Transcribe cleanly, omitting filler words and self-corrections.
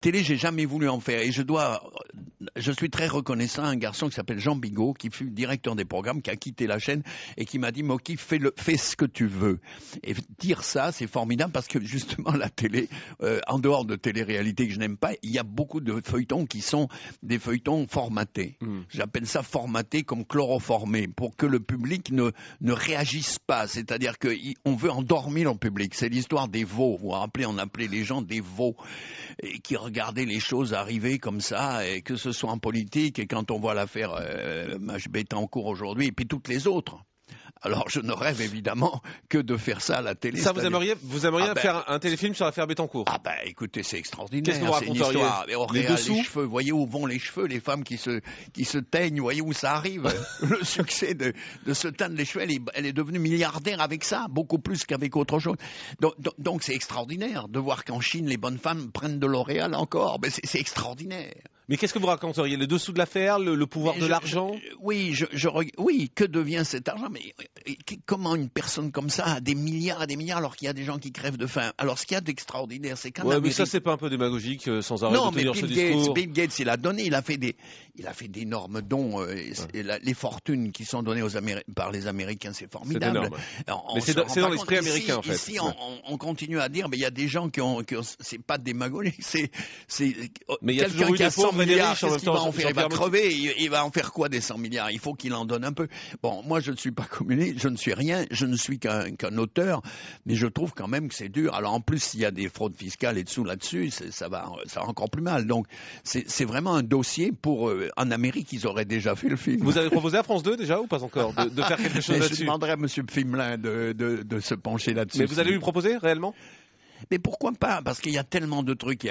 télé, j'ai jamais voulu en faire. Et je suis très reconnaissant à un garçon qui s'appelle Jean Bigot, qui fut directeur des programmes, qui a quitté la chaîne et qui m'a dit, Moki, fais ce que tu veux. Et dire ça, c'est formidable parce que justement, la télé, en dehors de télé-réalité que je n'aime pas, il y a beaucoup de feuilletons qui sont des feuilletons formatés. J'appelle ça formaté comme chloroformé, pour que le public ne réagisse pas. C'est-à-dire qu'on veut endormir le public. C'est l'histoire des veaux. Vous vous rappelez, on appelait les gens des veaux, et qui regardaient les choses arriver comme ça, et que ce soit en politique, et quand on voit l'affaire Maj Bettencourt aujourd'hui, et puis toutes les autres. Alors je ne rêve évidemment que de faire ça à la télé. Ça, vous aimeriez faire un téléfilm sur l'affaire Bettencourt? Ah ben écoutez, c'est extraordinaire. Qu'est-ce que vous raconteriez? Les cheveux, vous voyez où vont les cheveux, les femmes qui se teignent, vous voyez où ça arrive. Le succès de se teindre les cheveux, elle est devenue milliardaire avec ça, beaucoup plus qu'avec autre chose. Donc c'est extraordinaire de voir qu'en Chine, les bonnes femmes prennent de L'Oréal encore. Ben, c'est extraordinaire. Mais qu'est-ce que vous raconteriez? Le dessous de l'affaire, le pouvoir de l'argent? Oui, que devient cet argent? Mais comment une personne comme ça a des milliards et des milliards alors qu'il y a des gens qui crèvent de faim? Alors ce qu'il y a d'extraordinaire, c'est quand même... mais ça, c'est pas un peu démagogique sans arrêt de tenir ce discours? Bill Gates, il a donné, il a fait d'énormes dons. Les fortunes qui sont données par les Américains, c'est formidable. Mais c'est dans l'esprit américain, en fait. Ici, on continue à dire, mais il y a des gens qui c'est pas démagogique, mais il y a toujours eu des pauvres et des riches en même temps. Il va en faire, il va crever, il va en faire quoi des 100 milliards? Il faut qu'il en donne un peu. Bon, moi je ne suis pas communiste, je ne suis rien, je ne suis qu'un auteur, mais je trouve quand même que c'est dur. Alors en plus, s'il y a des fraudes fiscales et dessous là-dessus, ça va encore plus mal. Donc c'est vraiment un dossier pour en Amérique, ils auraient déjà fait le film. Vous avez proposé à France 2 déjà ou pas encore de faire quelque chose là-dessus? Je demanderai à M. Pfimelin de se pencher là-dessus. Mais vous allez lui proposer réellement? Mais pourquoi pas? Parce qu'il y a tellement de trucs.